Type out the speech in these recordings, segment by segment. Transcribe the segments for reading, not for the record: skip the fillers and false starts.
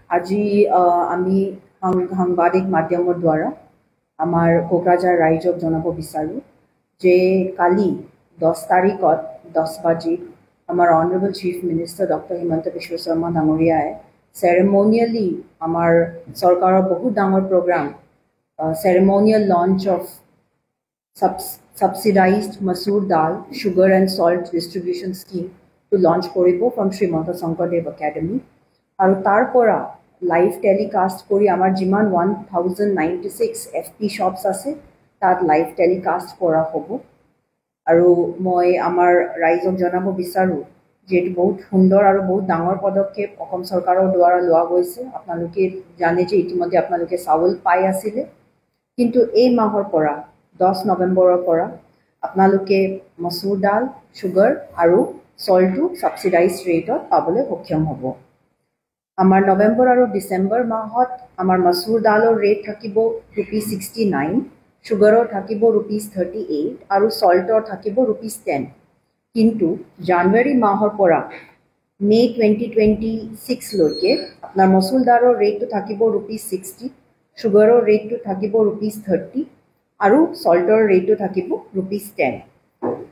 আজি আমি সাংবাদিক মাধ্যমৰ দ্বাৰা আমাৰ কোকৰাঝাৰ ৰাইজক জনাব বিচাৰো যে কালি 10 তাৰিখত 10 বাজি আমাৰ honourable chief minister doctor Himanta Biswa Sarma ডাঙৰীয়াই চেৰেমনিয়েলি আমাৰ চৰকাৰৰ বহুত ডাঙৰ programme ceremonial launch of subsidized masoor dal, sugar and salt distribution scheme to launch koribo from Srimanta Sankardev Academy. Aru tar pora live telecast kori amar jiman 1096 FP shops ase tat live telecast kora hobo. Aru moi amar raizok janabo bisaru je etu bahut sundor aru bahut dangor podokkep Osom sarkarer dwara loa goise. Apnaluke jane je itimodhe apnaluke saul pai asile কিন্তু এই মাহৰ পৰা 10 নৱেম্বৰৰ পৰা আপোনালোকে মসুৰ দাল sugar আৰু সল্টটো subsidise ৰেটত পাবলৈ সক্ষম হ'ব আমাৰ নৱেম্বৰ আৰু ডিসেম্বৰ মাহত আমাৰ মসুৰ দালৰ ৰেট থাকিব ₹69 সুগাৰৰ থাকিব ₹38 আৰু সল্টৰ থাকিব ₹10 কিন্তু জানুৱাৰী মাহৰ পৰা মে 2026 লৈকে আপোনাৰ মসুৰ দালৰ ৰেটটো থাকিব ₹60 sugar rate to thakibo ₹30 aru salt rate to thakibo ₹10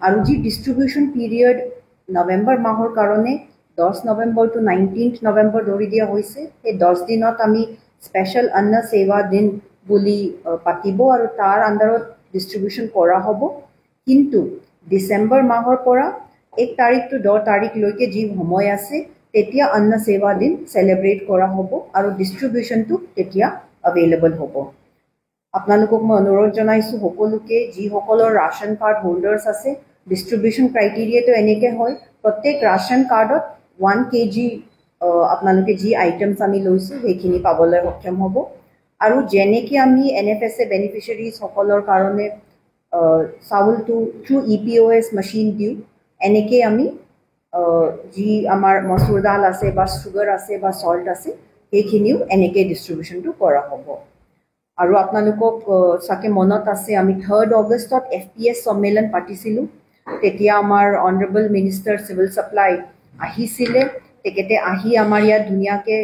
aru ji distribution period November mahor karone 10 November to 19th November dori dia hoise ei 10 dinot ami special anna seva din buli patibo aru tar andarot distribution kora hobo kintu December mahor pora 1 tarikh to 2 tarikh loike ji homoy ase tetia anna seva din celebrate kora hobo aru distribution to tetia available hobo আপোনালোকক মই অনুৰোধ জনাইছো সকলোকে যি সকলৰ ৰাশন card হোল্ডাৰ্স আছে ডিস্ট্ৰিবিউশন criteria তো এনেকে হয় প্ৰত্যেক ৰাশন কাৰ্ডত 1 কেজি আপোনালোকে যি আইটেমস আমি লৈছো হেখিনি পাবলৈ সক্ষম হ'ব আৰু যেনেকি আমি এনএফএসএ বেনিফিচিয়াৰিজ সকলৰ কাৰণে চাউলটো থ্ৰু ইপিওএস মেচিন দিউ এনেকে আমি যি আমাৰ মসুৰ দাল আছে বা সুগাৰ আছে বা সল্ট আছে হেখিনিও এনেকে ডিস্ট্ৰিবিউশনটো কৰা হ'ব আৰু আপোনালোকক সাকে মনত আছে আমি 3rd অগষ্টত এফপিএস সম্মেলন পাতিছিলু তেতিয়া আমাৰ অনাৰেবল মিনিষ্টাৰ সিভিল সাপ্লাই আহিছিলে তেকেতে আহি আমাৰ ইয়া দুনিয়াকে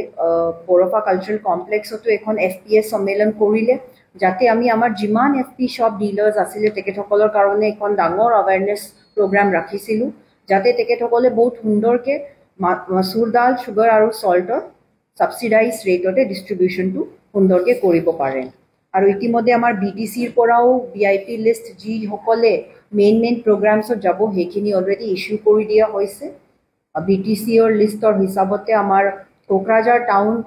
বৰফা কালচাৰাল কমপ্লেক্সতো এখন এফপিএস সম্মেলন কৰিলে যাতে আমি আমাৰ জিমান এফপি শপ ডিলাৰ্স আছিল তেকেতসকলৰ কাৰণে এখন ডাঙৰ অৱেৰনেছ প্ৰগ্ৰাম ৰাখিছিলু যাতে তেকেতসকলে বহুত সুন্দৰকে মসুৰ দাল সুগাৰ আৰু সল্টৰ subsidized rate ote distribution to sundorke koribo pare aru itimodhe amar BTC er porao VIP list ji hokole main programs or jabo hekhini already issue kori dia hoise BTC or list or hisabote amar Kokrajhar town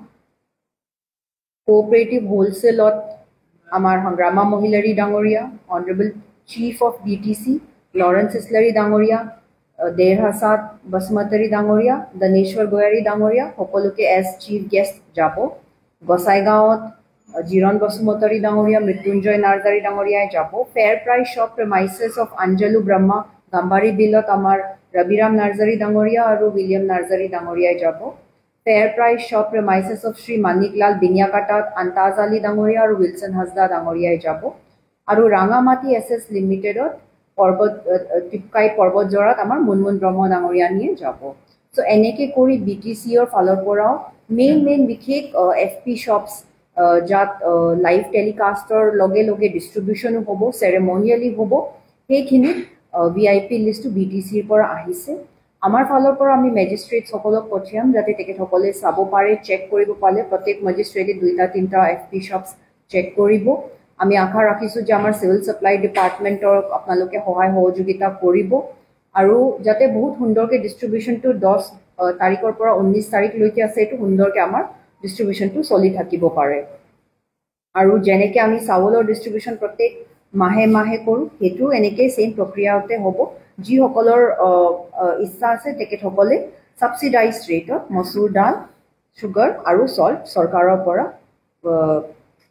cooperative wholesale ot amar Hangrama Mohilari Dangoria honorable chief of BTC Lawrence Islari Dangoria Derhasat Basmatari Dangoria, Daneshwar Goyari Dangoria, Hokoluke as chief guest Jabo, Gosaigaon, Jiron Basmatari Dangoria, Mrityunjoy Narzari Dangoria Jabo, Fair Price Shop premises of Anjalu Brahma, Gambari Bilot Amar, Rabiram Narzari Dangoria, Aru William Narzari Dangoria Jabo, Fair Price Shop premises of Sri Maniklal Binyakatat, Antazali Dangoria, Aru Wilson Hasda Dangoria Jabo, Aru Rangamati SS Limited পৰ্বত টিপকাই পৰ্বত জৰাত আমাৰ মুনমুন ব্ৰহ্ম ডাঙৰীয়া নিয়ে যাব so এনেকে কৰি BTC অৰ ফালৰ পৰা মেইন বিশেষ এফপি শপস যাত লাইভ টেলিকাস্টৰ লগে লগে ডিস্ট্ৰিবিউশন হ'ব সেৰেমনিয়েলি হ'ব হেখিনি ভিআইপি লিষ্ট টু বিটিসি ৰ পৰা আহিছে আমাৰ ফালৰ পৰা আমি মেজিস্ট্ৰেট সকলক পঠিয়াম যাতে তেখেতসকলে চাব পাৰে চেক কৰিব পাৰে প্ৰত্যেক মেজিস্ট্ৰেটে দুটা তিনটা এফপি শপস চেক কৰিব আমি আশা ৰাখিছো যে আমাৰ সিভিল সাপ্লাই ডিপাৰ্টমেন্টৰ আপোনালোকে সহায় সহযোগিতা কৰিব আৰু যাতে বহুত সুন্দৰকে ডিস্ট্ৰিবিউশনটো 10 তাৰিখৰ পৰা 19 তাৰিখ লৈকে আছে এটো সুন্দৰকে আমাৰ ডিস্ট্ৰিবিউশনটো চলি থাকিব পাৰে আৰু যেনেকে আমি চাউলৰ ডিস্ট্ৰিবিউশন প্ৰত্যেক মাহে কৰো হেতু এনেকে সেম প্ৰক্ৰিয়াতে হ'ব যি সকলৰ ইচ্ছা আছে তেখেতসকলে সাবসিডাইজ ৰেটত মসুৰ দাল সুগাৰ আৰু সল্ট চৰকাৰৰ পৰা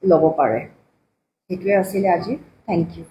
ল'ব পাৰে It was Asilaji. Thank you.